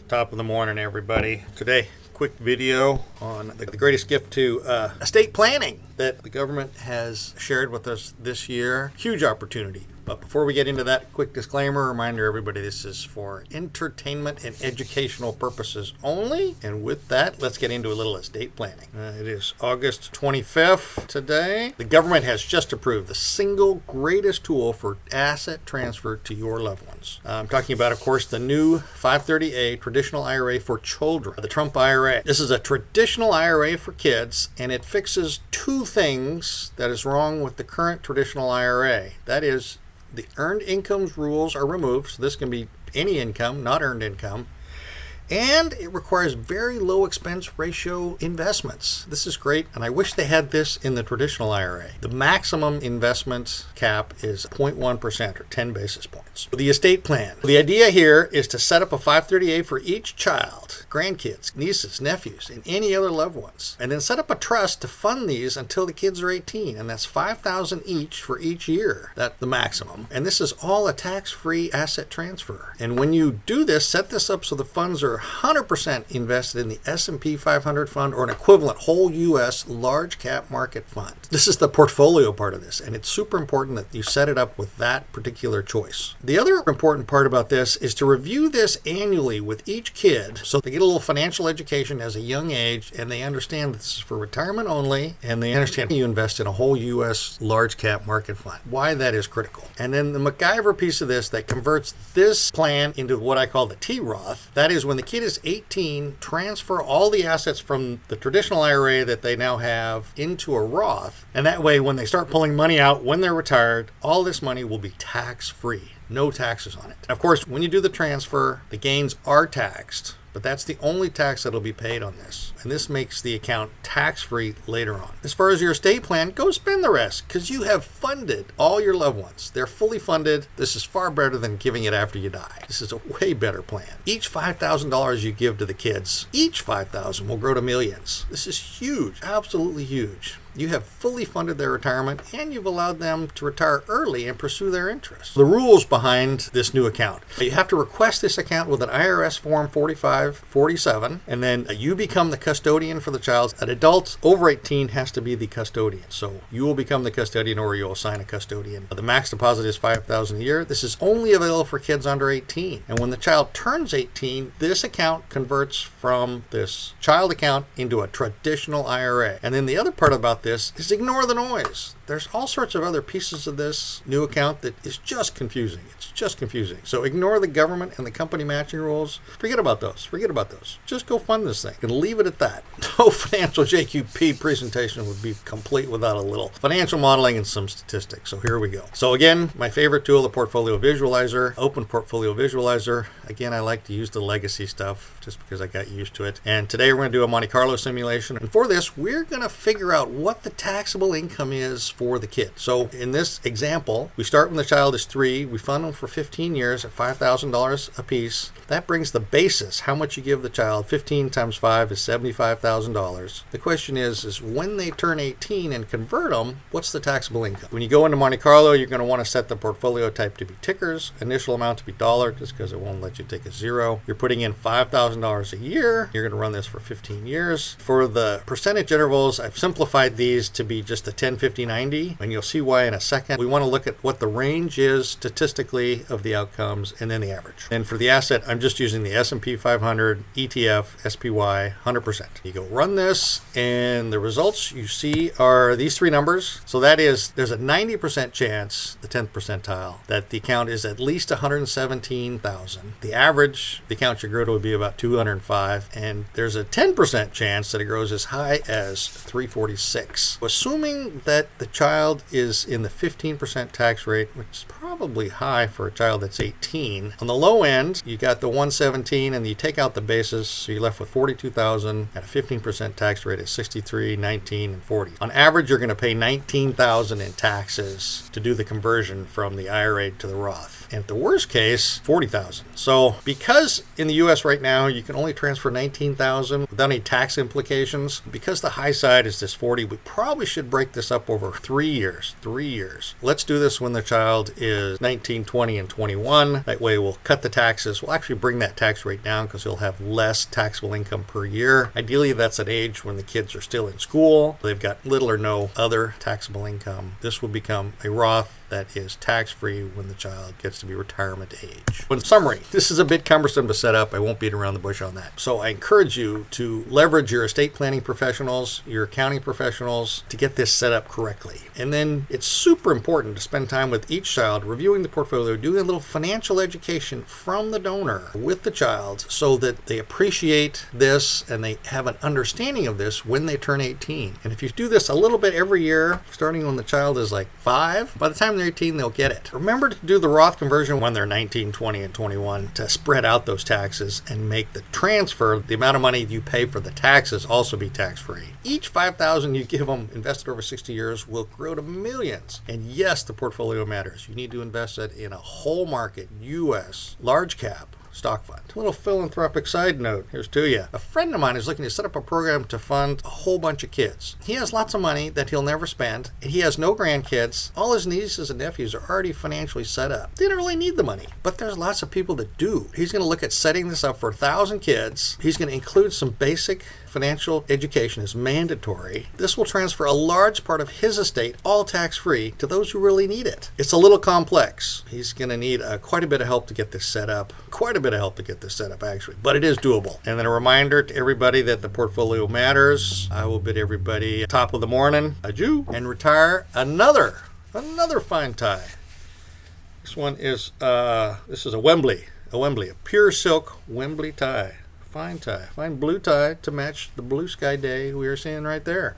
Top of the morning, everybody. Today, quick video on the greatest gift to estate planning that the government has shared with us this year. Huge opportunity. But before we get into that, quick disclaimer, reminder everybody, this is for entertainment and educational purposes only. And with that, let's get into a little estate planning. It is August 25th today. The government has just approved the single greatest tool for asset transfer to your loved ones. I'm talking about, of course, the new 530A traditional IRA for children, the Trump IRA. This is a traditional IRA for kids, and it fixes two things that is wrong with the current traditional IRA. That is, the earned incomes rules are removed, so this can be any income, not earned income. And it requires very low expense ratio investments. This is great, and I wish they had this in the traditional IRA. The maximum investment cap is 0.1% or 10 basis points. The estate plan. The idea here is to set up a 530A for each child, grandkids, nieces, nephews, and any other loved ones. And then set up a trust to fund these until the kids are 18, and that's $5,000 each for each year. That's the maximum. And this is all a tax-free asset transfer. And when you do this, set this up so the funds are 100% invested in the S&P 500 fund or an equivalent whole U.S. large cap market fund. This is the portfolio part of this, and it's super important that you set it up with that particular choice. The other important part about this is to review this annually with each kid so they get a little financial education as a young age, and they understand this is for retirement only, and they understand you invest in a whole U.S. large cap market fund, why that is critical. And then the MacGyver piece of this that converts this plan into what I call the T-Roth, that is when the kid is 18, transfer all the assets from the traditional IRA that they now have into a Roth. And that way, when they start pulling money out when they're retired, all this money will be tax-free. No taxes on it. Of course, when you do the transfer, the gains are taxed, but that's the only tax that'll be paid on this. And this makes the account tax-free later on. As far as your estate plan, go spend the rest because you have funded all your loved ones. They're fully funded. This is far better than giving it after you die. This is a way better plan. Each $5,000 you give to the kids, each $5,000 will grow to millions. This is huge, absolutely huge. You have fully funded their retirement, and you've allowed them to retire early and pursue their interests. The rules behind this new account. You have to request this account with an IRS Form 4547, and then you become the custodian for the child. An adult over 18 has to be the custodian. So you will become the custodian or you'll assign a custodian. The max deposit is $5,000 a year. This is only available for kids under 18. And when the child turns 18, this account converts from this child account into a traditional IRA. And then the other part about this is ignore the noise. There's all sorts of other pieces of this new account that is just confusing. It's just confusing. So ignore the government and the company matching rules. Forget about those. Forget about those. Just go fund this thing and leave it at that. No financial JQP presentation would be complete without a little financial modeling and some statistics. So here we go. So again, my favorite tool, the Portfolio Visualizer, Open Portfolio Visualizer. Again, I like to use the legacy stuff just because I got used to it. And today we're going to do a Monte Carlo simulation. And for this, we're going to figure out what the taxable income is for the kid. So in this example, we start when the child is 3. We fund them for 15 years at $5,000 a piece. That brings the basis, how much you give the child. 15 times 5 is $75,000. The question is when they turn 18 and convert them, what's the taxable income? When you go into Monte Carlo, you're going to want to set the portfolio type to be tickers, initial amount to be dollar, just because it won't let you take a zero. You're putting in $5,000 a year. You're going to run this for 15 years. For the percentage intervals, I've simplified these to be just a 10, 50, 90, and you'll see why in a second. We want to look at what the range is statistically of the outcomes and then the average. And for the asset, I'm just using the S&P 500 ETF SPY 100%. You go run this, and the results you see are these three numbers. So that is, there's a 90% chance, the 10th percentile, that the account is at least 117,000. The average, the account should grow to would be about 205, and there's a 10% chance that it grows as high as 346. Assuming that the child is in the 15% tax rate, which is probably high for a child that's 18. On the low end, you got the 117, and you take out the basis, so you're left with 42,000 at a 15% tax rate of 63, 19, and 40. On average, you're going to pay 19,000 in taxes to do the conversion from the IRA to the Roth. And the worst case, 40,000. So because in the US right now, you can only transfer 19,000 without any tax implications, because the high side is this 40, we probably should break this up over 3 years. 3 years. Let's do this when the child is 19, 20, and 21. That way we'll cut the taxes. We'll actually bring that tax rate down because you'll have less taxable income per year. Ideally, that's an age when the kids are still in school. They've got little or no other taxable income. This will become a Roth that is tax-free when the child gets to be retirement age. In summary, this is a bit cumbersome to set up. I won't beat around the bush on that. So I encourage you to leverage your estate planning professionals, your accounting professionals to get this set up correctly. And then it's super important to spend time with each child, reviewing the portfolio, doing a little financial education from the donor with the child so that they appreciate this and they have an understanding of this when they turn 18. And if you do this a little bit every year, starting when the child is like 5, by the time they're 18, they'll get it. Remember to do the Roth conversion when they're 19, 20, and 21 to spread out those taxes and make the transfer, the amount of money you pay for the taxes, also be tax-free. Each $5,000 you give them invested over 60 years will grow to millions. And yes, the portfolio matters. You need to invest it in a whole market, U.S., large cap stock fund. A little philanthropic side note, here's to you. A friend of mine is looking to set up a program to fund a whole bunch of kids. He has lots of money that he'll never spend. He has no grandkids. All his nieces and nephews are already financially set up. They don't really need the money, but there's lots of people that do. He's going to look at setting this up for 1,000 kids. He's going to include some basic financial education is mandatory. This will transfer a large part of his estate, all tax-free, to those who really need it. It's a little complex. He's going to need quite a bit of help to get this set up. Actually. But it is doable. And then a reminder to everybody that the portfolio matters. I will bid everybody top of the morning adieu and retire another fine tie. This one is this is a Wembley, a pure silk Wembley tie. Fine blue tie to match the blue sky day we are seeing right there.